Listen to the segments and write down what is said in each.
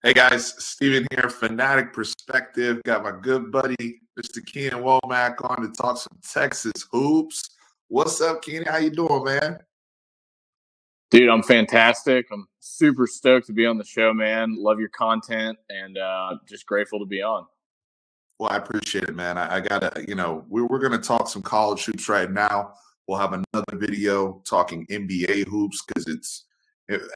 Hey guys, Steven here, Fanatic Perspective. Got my good buddy, Mr. Keenan Womack, on to talk some Texas hoops. What's up, Keenan? How you doing, man? Dude, I'm fantastic. I'm super stoked to be on the show, man. Love your content and just grateful to be on. Well, I appreciate it, man. I gotta, we're gonna talk some college hoops right now. We'll have another video talking NBA hoops because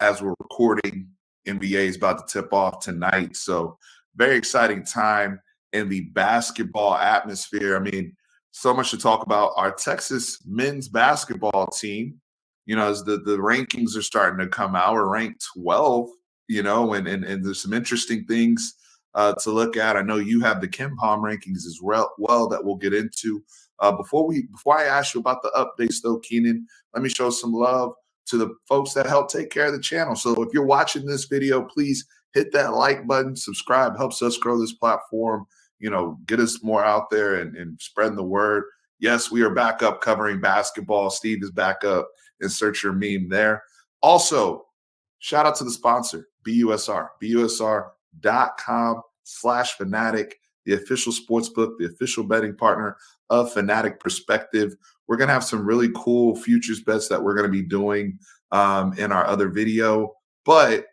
as we're recording, NBA is about to tip off tonight. So very exciting time in the basketball atmosphere. I mean, so much to talk about. Our Texas men's basketball team, as the rankings are starting to come out, we're ranked 12, and there's some interesting things to look at. I know you have the Kim Palm rankings as well that we'll get into. Before I ask you about the updates, though, Keenan, let me show some love to the folks that help take care of the channel. So if you're watching this video, please hit that like button, subscribe, helps us grow this platform, get us more out there and spreading the word. Yes, we are back up covering basketball. Steve is back up. Insert your meme there. Also, shout out to the sponsor, BUSR, BUSR.com/fanatic, the official sports book, the official betting partner of Fanatic Perspective. We're going to have some really cool futures bets that we're going to be doing in our other video. But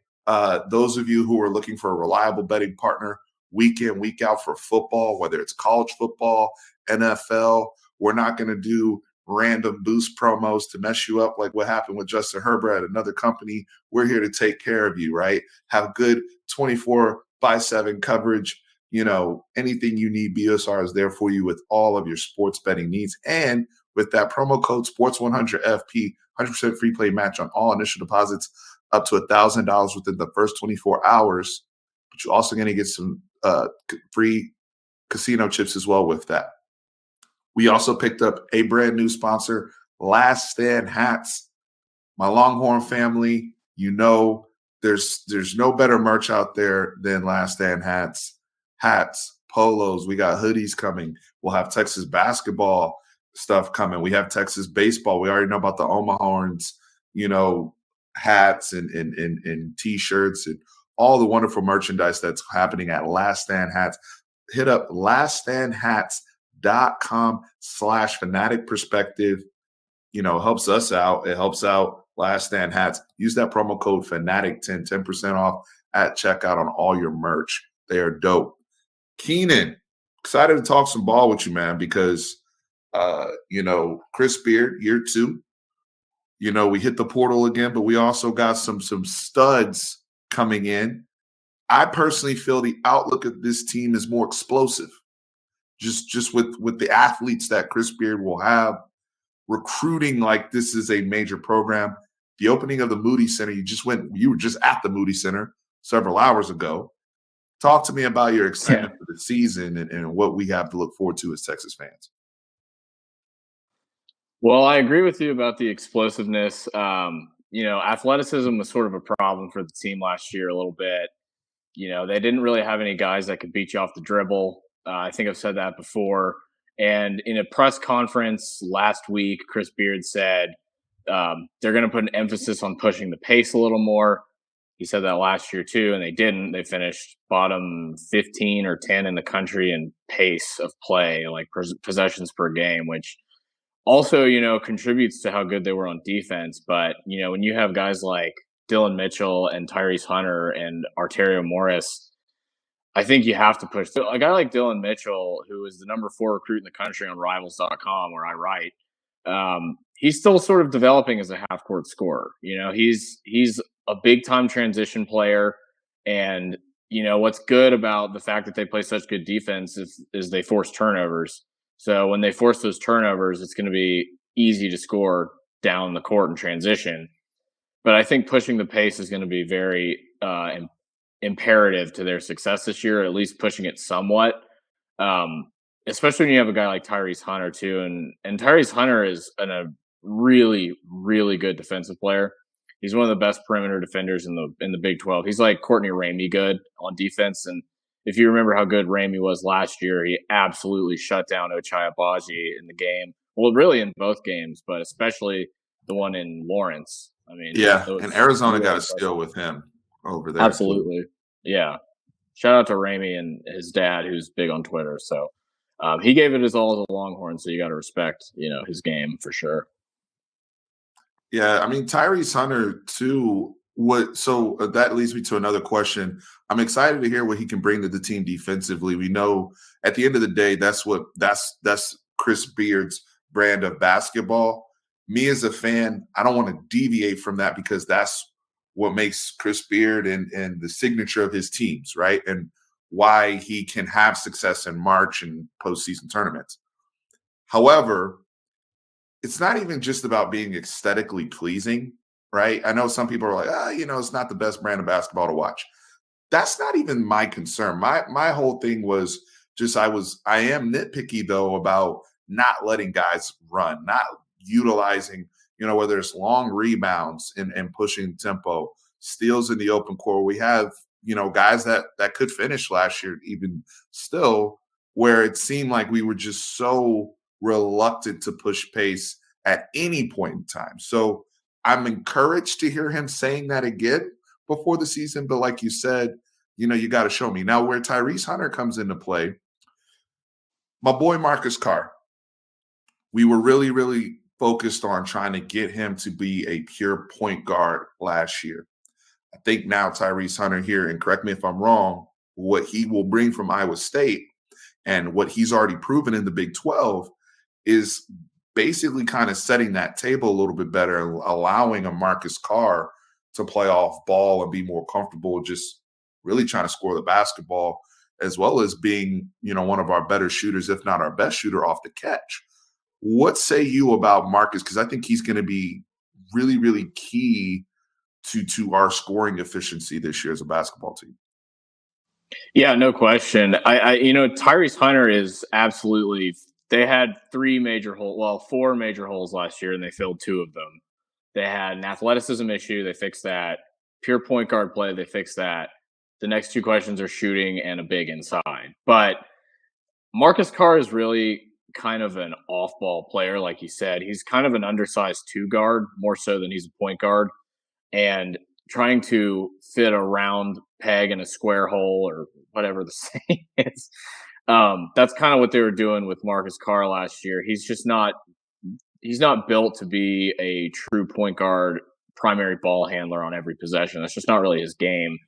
those of you who are looking for a reliable betting partner week in, week out for football, whether it's college football, NFL, we're not going to do random boost promos to mess you up like what happened with Justin Herbert at another company. We're here to take care of you, right? Have good 24/7 coverage. Anything you need, BSR is there for you with all of your sports betting needs. And with that promo code SPORTS100FP, 100% free play match on all initial deposits up to $1,000 within the first 24 hours. But you're also going to get some free casino chips as well with that. We also picked up a brand new sponsor, Last Stand Hats. My Longhorn family, there's no better merch out there than Last Stand Hats. Hats, polos, we got hoodies coming. We'll have Texas basketball stuff coming. We have Texas baseball. We already know about the Omahorns, hats and T-shirts and all the wonderful merchandise that's happening at Last Stand Hats. Hit up laststandhats.com/fanatic perspective. Helps us out. It helps out Last Stand Hats. Use that promo code Fanatic10, 10% off at checkout on all your merch. They are dope. Keenan, excited to talk some ball with you, man, because Chris Beard, year 2. We hit the portal again, but we also got some studs coming in. I personally feel the outlook of this team is more explosive. Just with the athletes that Chris Beard will have, recruiting like this is a major program. The opening of the Moody Center, you were just at the Moody Center several hours ago. Talk to me about your excitement for the season and what we have to look forward to as Texas fans. Well, I agree with you about the explosiveness. Athleticism was sort of a problem for the team last year a little bit. They didn't really have any guys that could beat you off the dribble. I think I've said that before. And in a press conference last week, Chris Beard said they're going to put an emphasis on pushing the pace a little more. He said that last year too, and they didn't. They finished bottom 15 or 10 in the country in pace of play, like possessions per game, which also, contributes to how good they were on defense. But, when you have guys like Dylan Mitchell and Tyrese Hunter and Arterio Morris, I think you have to push. A guy like Dylan Mitchell, who is the number 4 recruit in the country on Rivals.com, where I write, he's still sort of developing as a half-court scorer. He's a big-time transition player, and what's good about the fact that they play such good defense is they force turnovers. So when they force those turnovers, it's going to be easy to score down the court in transition. But I think pushing the pace is going to be very imperative to their success this year, at least pushing it somewhat. Especially when you have a guy like Tyrese Hunter too, and Tyrese Hunter is a really, really good defensive player. He's one of the best perimeter defenders in the Big 12. He's like Courtney Ramey good on defense, and if you remember how good Ramey was last year, he absolutely shut down Ochai Agbaji in the game. Well, really in both games, but especially the one in Lawrence. I mean, yeah, and Arizona got a steal with him over there. Absolutely. Yeah. Shout out to Ramey and his dad, who's big on Twitter. So he gave it his all as a Longhorn. So you got to respect, his game for sure. Yeah, I mean Tyrese Hunter too. That leads me to another question. I'm excited to hear what he can bring to the team defensively. We know at the end of the day, that's Chris Beard's brand of basketball. Me as a fan, I don't want to deviate from that because that's what makes Chris Beard and the signature of his teams, right? And why he can have success in March and postseason tournaments. However, it's not even just about being aesthetically pleasing, right? I know some people are like, it's not the best brand of basketball to watch. That's not even my concern. My whole thing was just I am nitpicky though about not letting guys run, not utilizing, whether it's long rebounds and pushing tempo, steals in the open court. We have, guys that could finish last year, even still, where it seemed like we were just so reluctant to push pace at any point in time. So I'm encouraged to hear him saying that again before the season. But like you said, you got to show me. Now, where Tyrese Hunter comes into play, my boy Marcus Carr, we were really, really focused on trying to get him to be a pure point guard last year. I think now Tyrese Hunter here, and correct me if I'm wrong, what he will bring from Iowa State and what he's already proven in the Big 12 is basically kind of setting that table a little bit better and allowing a Marcus Carr to play off ball and be more comfortable just really trying to score the basketball, as well as being, one of our better shooters, if not our best shooter off the catch. What say you about Marcus? Because I think he's going to be really, really key to our scoring efficiency this year as a basketball team. Yeah, no question. Tyrese Hunter is absolutely. They had four major holes last year, and they filled two of them. They had an athleticism issue. They fixed that. Pure point guard play. They fixed that. The next two questions are shooting and a big inside. But Marcus Carr is really kind of an off-ball player, like you said. He's kind of an undersized two guard, more so than he's a point guard. And trying to fit a round peg in a square hole or whatever the saying is. That's kind of what they were doing with Marcus Carr last year. He's not built to be a true point guard, primary ball handler on every possession. That's just not really his game.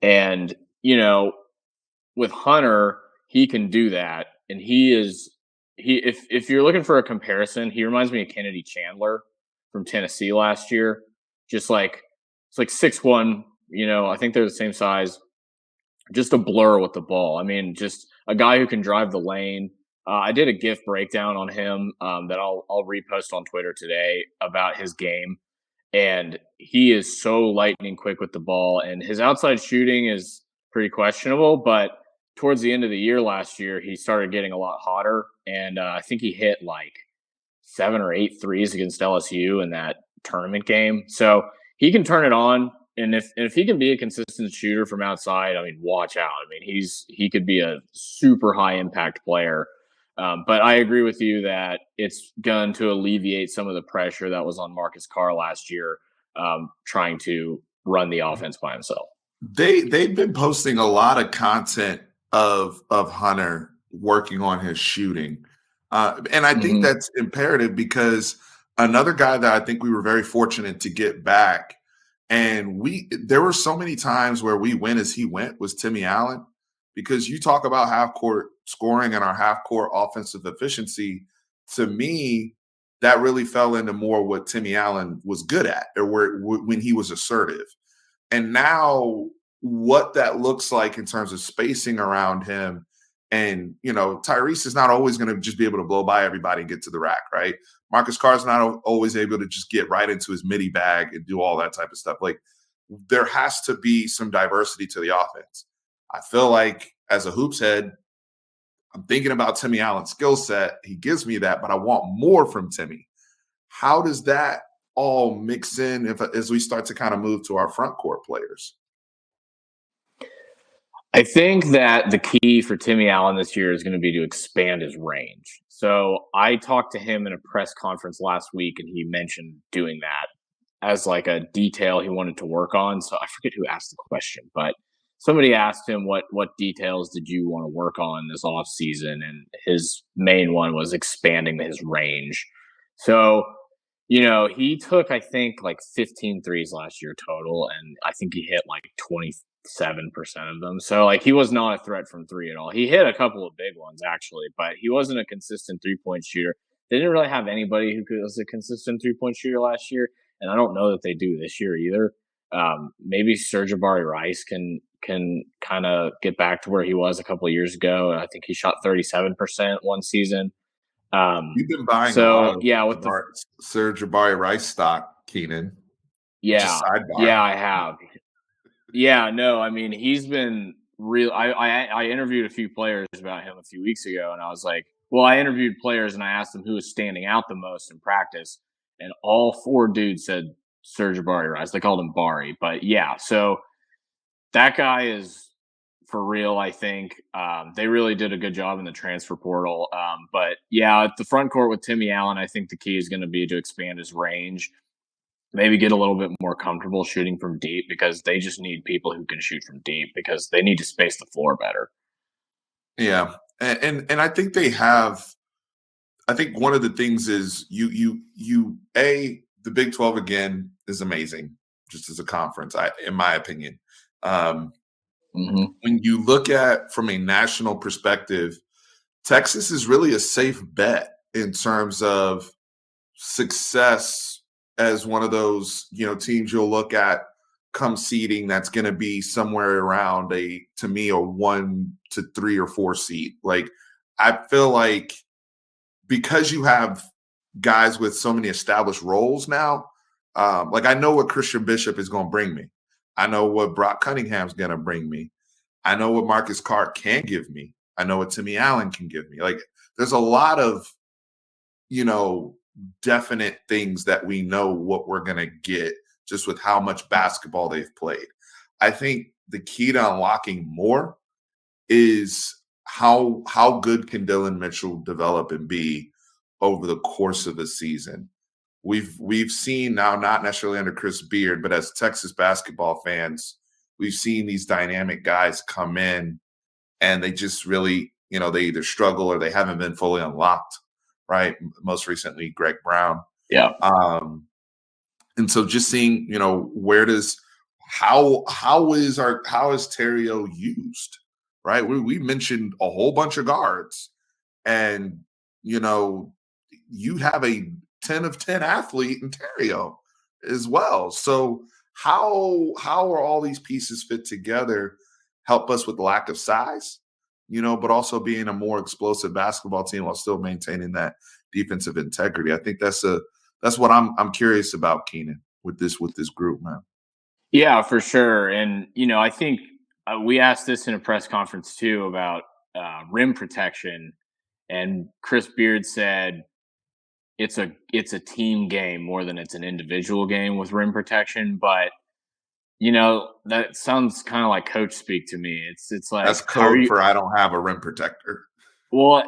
And, with Hunter, he can do that. And if you're looking for a comparison, he reminds me of Kennedy Chandler from Tennessee last year. Just like it's like 6'1", I think they're the same size. Just a blur with the ball. I mean, just a guy who can drive the lane. I did a GIF breakdown on him that I'll repost on Twitter today about his game, and he is so lightning quick with the ball, and his outside shooting is pretty questionable. But towards the end of the year last year, he started getting a lot hotter, and I think he hit like 7 or 8 threes against LSU in that tournament game. So he can turn it on. And if he can be a consistent shooter from outside, I mean, watch out. I mean, he could be a super high impact player. But I agree with you that it's going to alleviate some of the pressure that was on Marcus Carr last year, trying to run the offense by himself. They've been posting a lot of content of Hunter working on his shooting. And I think that's imperative because another guy that I think we were very fortunate to get back, and there were so many times where we went as he went, was Timmy Allen, because you talk about half court scoring and our half court offensive efficiency. To me, that really fell into more what Timmy Allen was good at, or when he was assertive. And now what that looks like in terms of spacing around him. And, Tyrese is not always going to just be able to blow by everybody and get to the rack, right? Marcus Carr is not always able to just get right into his midi bag and do all that type of stuff. Like, there has to be some diversity to the offense. I feel like as a hoops head, I'm thinking about Timmy Allen's skill set. He gives me that, but I want more from Timmy. How does that all mix in as we start to kind of move to our front court players? I think that the key for Timmy Allen this year is going to be to expand his range. So I talked to him in a press conference last week, and he mentioned doing that as like a detail he wanted to work on. So I forget who asked the question, but somebody asked him what details did you want to work on this off season, and his main one was expanding his range. So, he took, I think, like 15 threes last year total, and I think he hit like 27% of them. So, like, he was not a threat from three at all. He hit a couple of big ones, actually, but he wasn't a consistent 3-point shooter. They didn't really have anybody who was a consistent 3-point shooter last year, and I don't know that they do this year either. Maybe Serge Rice can kind of get back to where he was a couple of years ago. I think he shot 37% one season. You've been buying a lot So of yeah, with the Serge Rice stock, Keenan. Just yeah, sidebar. yeah, I have. Yeah, no, I mean, he's been real. I interviewed a few players about him a few weeks ago, and I was like, well, I interviewed players and I asked them who was standing out the most in practice, and all four dudes said Serge Rice. They called him Bari, but yeah, so that guy is for real, I think. They really did a good job in the transfer portal. But yeah, at the front court with Timmy Allen, I think the key is going to be to expand his range, maybe get a little bit more comfortable shooting from deep, because they just need people who can shoot from deep, because they need to space the floor better. Yeah. And I think they have. I think one of the things is the Big 12 again is amazing, just as a conference, in my opinion. When you look at from a national perspective, Texas is really a safe bet in terms of success as one of those, teams you'll look at come seeding that's going to be somewhere around to me, a 1 to 3 or 4 seed. Like, I feel like because you have guys with so many established roles now, like, I know what Christian Bishop is going to bring me. I know what Brock Cunningham's going to bring me. I know what Marcus Carr can give me. I know what Timmy Allen can give me. Like, there's a lot of, definite things that we know what we're going to get just with how much basketball they've played. I think the key to unlocking more is how good can Dylan Mitchell develop and be over the course of the season. We've seen now, not necessarily under Chris Beard, but as Texas basketball fans, we've seen these dynamic guys come in and they just really, they either struggle or they haven't been fully unlocked, right? Most recently, Greg Brown. Yeah. And so just seeing, how is Terrio used, right? We mentioned a whole bunch of guards, and you have a 10 of 10 athlete in Terrio as well. So how are all these pieces fit together help us with lack of size, but also being a more explosive basketball team while still maintaining that defensive integrity? I think that's what I'm curious about, Keenan, with this group, man. Yeah, for sure. And, I think we asked this in a press conference too about rim protection. And Chris Beard said it's a team game more than it's an individual game with rim protection. But, that sounds kind of like coach speak to me. It's like, that's code for I don't have a rim protector. Well,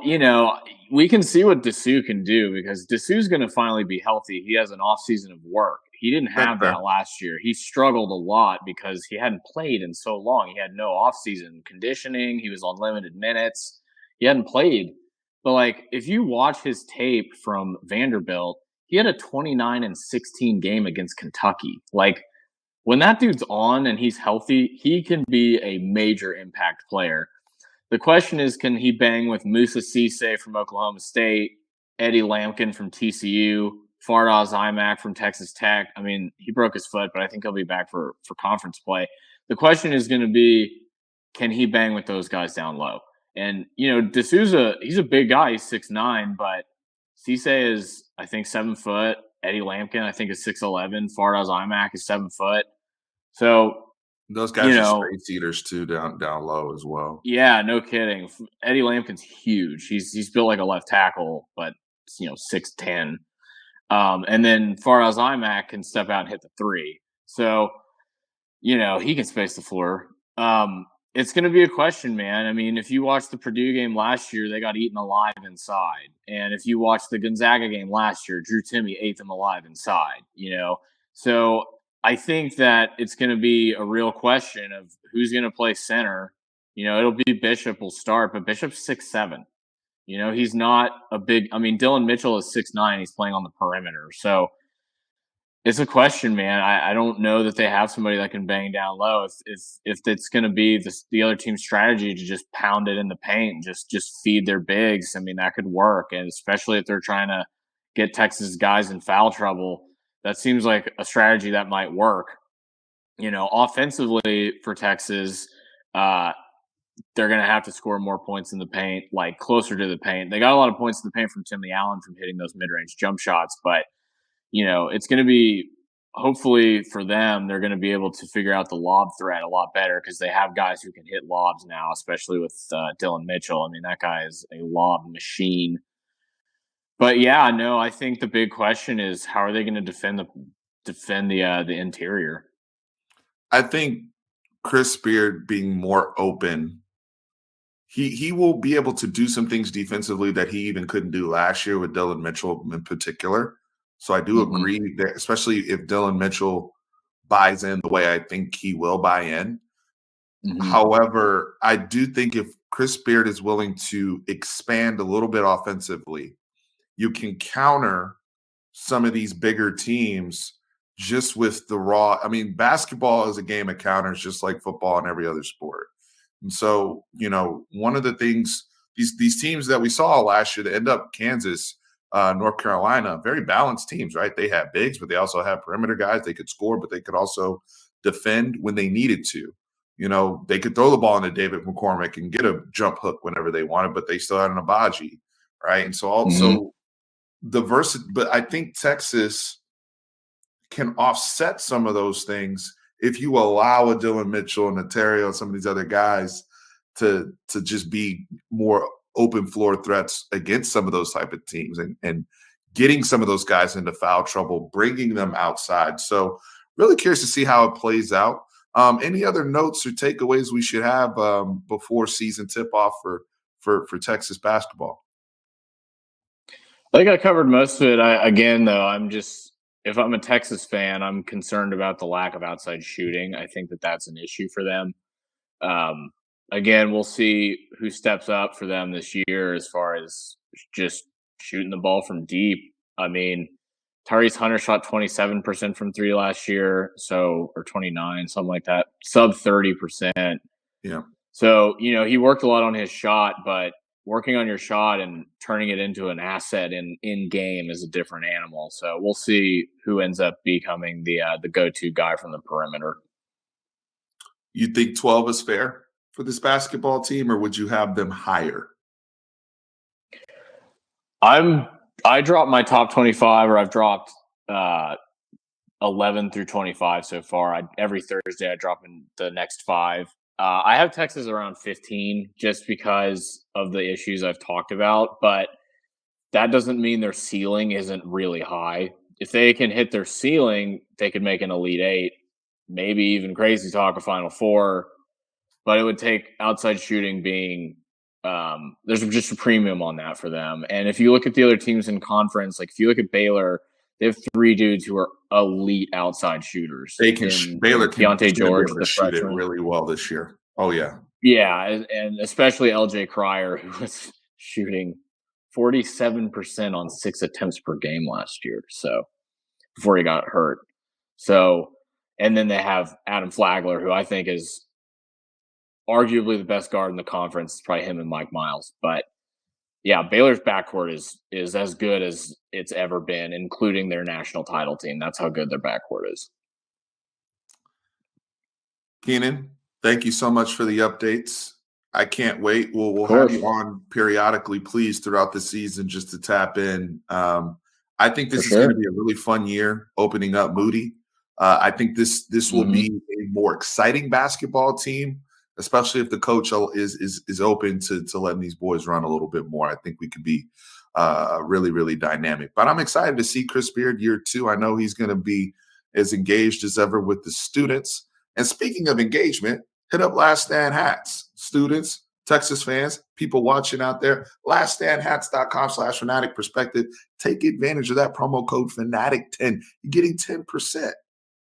we can see what Dessou can do, because Dessou's going to finally be healthy. He has an off season of work. He didn't have that last year. He struggled a lot because he hadn't played in so long. He had no off season conditioning. He was on limited minutes. He hadn't played. But like, if you watch his tape from Vanderbilt, he had a 29-16 game against Kentucky. Like, when that dude's on and he's healthy, he can be a major impact player. The question is, can he bang with Musa Cisse from Oklahoma State, Eddie Lampkin from TCU, Fardaws Aimaq from Texas Tech? I mean, he broke his foot, but I think he'll be back for conference play. The question is going to be, can he bang with those guys down low? And, D'Souza, he's a big guy. He's 6'9", but Cisse is, I think, 7 foot. Eddie Lampkin, I think, is 6'11". Fardaws Aimaq is 7 foot. So those guys are straight eaters too, down low as well. Yeah, no kidding. Eddie Lampkin's huge. He's built like a left tackle, but 6'10". And then Fardaws Aimaq can step out and hit the three. So, he can space the floor. It's going to be a question, man. I mean, if you watch the Purdue game last year, they got eaten alive inside. And if you watch the Gonzaga game last year, Drew Timme ate them alive inside, So I think that it's going to be a real question of who's going to play center. It'll be Bishop will start, but Bishop's 6'7". He's not a big. I mean, Dylan Mitchell is 6'9". He's playing on the perimeter, so it's a question, man. I don't know that they have somebody that can bang down low. If it's going to be the other team's strategy to just pound it in the paint, just feed their bigs. I mean, that could work, and especially if they're trying to get Texas guys in foul trouble, that seems like a strategy that might work. Offensively for Texas, they're going to have to score more points in the paint, like closer to the paint. They got a lot of points in the paint from Timmy Allen from hitting those mid-range jump shots, but it's going to be, hopefully for them, they're going to be able to figure out the lob threat a lot better because they have guys who can hit lobs now, especially with Dylan Mitchell. I mean, that guy is a lob machine. But yeah, no, I think the big question is how are they going to defend the interior? I think Chris Beard being more open, he will be able to do some things defensively that he even couldn't do last year with Dylan Mitchell in particular. So I do Mm-hmm. agree that, especially if Dylan Mitchell buys in the way I think he will buy in. Mm-hmm. However, I do think if Chris Beard is willing to expand a little bit offensively, you can counter some of these bigger teams just with the raw. I mean, basketball is a game of counters, just like football and every other sport. And so, one of the things these teams that we saw last year that end up Kansas, North Carolina, very balanced teams, right? They had bigs, but they also had perimeter guys. They could score, but they could also defend when they needed to. They could throw the ball into David McCormick and get a jump hook whenever they wanted, but they still had an Abaji, right? And so Mm-hmm. also but I think Texas can offset some of those things if you allow a Dylan Mitchell and a Terry and some of these other guys to just be more open floor threats against some of those type of teams and getting some of those guys into foul trouble, bringing them outside. So really curious to see how it plays out. Any other notes or takeaways we should have before season tip off for Texas basketball? I think I covered most of it. Again, though, if I'm a Texas fan, I'm concerned about the lack of outside shooting. I think that that's an issue for them. Um, Again, we'll see who steps up for them this year as far as just shooting the ball from deep. I mean, Tyrese Hunter shot 27% from three last year, or 29, something like that, sub 30%. Yeah. So, he worked a lot on his shot, but working on your shot and turning it into an asset in game is a different animal. So we'll see who ends up becoming the go-to guy from the perimeter. You think 12 is fair for this basketball team, or would you have them higher? I dropped my top 25, or I've dropped 11 through 25 so far. Every Thursday I drop in the next five. I have Texas around 15 just because of the issues I've talked about, but that doesn't mean their ceiling isn't really high. If they can hit their ceiling, they could make an Elite Eight, maybe even crazy talk a Final Four, but it would take outside shooting being there's just a premium on that for them. And if you look at the other teams in conference, like if you look at Baylor, they have three dudes who are elite outside shooters. Baylor can Deontay should be George, able to the shoot it freshman. really well this year. Oh yeah. Yeah, and especially LJ Cryer, who was shooting 47% on 6 attempts per game last year. So before he got hurt. So, and then they have Adam Flagler, who I think is arguably the best guard in the conference. It's probably him and Mike Miles. But yeah, Baylor's backcourt is as good as it's ever been, including their national title team. That's how good their backcourt is. Keenan, thank you so much for the updates. I can't wait. We'll have you on periodically, please, throughout the season just to tap in. I think this is going to be a really fun year opening up Moody. I think this will be a more exciting basketball team, especially if the coach is open to letting these boys run a little bit more. I think we could be really, really dynamic. But I'm excited to see Chris Beard year 2. I know he's going to be as engaged as ever with the students. And speaking of engagement, hit up Last Stand Hats. Students, Texas fans, people watching out there, laststandhats.com/fanatic perspective. Take advantage of that promo code Fanatic10. You're getting 10%.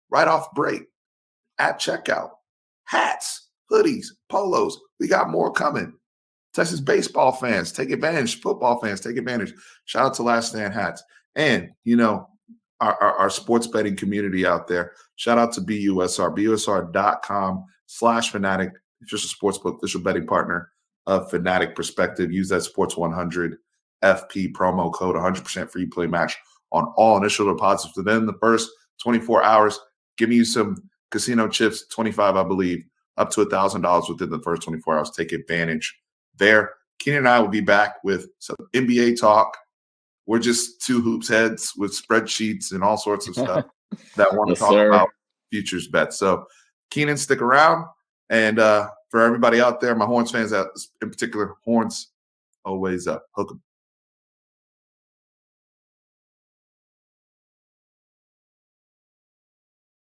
right off break at checkout. Hats, hoodies, polos. We got more coming. Texas baseball fans, take advantage. Football fans, take advantage. Shout out to Last Stand Hats. And, our sports betting community out there. Shout out to BUSR, busr.com/fanatic, official sportsbook, official betting partner of Fanatic Perspective. Use that Sports 100 FP promo code, 100% free play match on all initial deposits within the first 24 hours. Give me some casino chips, 25, I believe, up to $1,000 within the first 24 hours. Take advantage there. Keenan and I will be back with some NBA talk. We're just two hoops heads with spreadsheets and all sorts of stuff that want to Yes, talk sir. about futures bets. So, Keenan, stick around. And for everybody out there, my Horns fans, in particular, Horns, always hook 'em.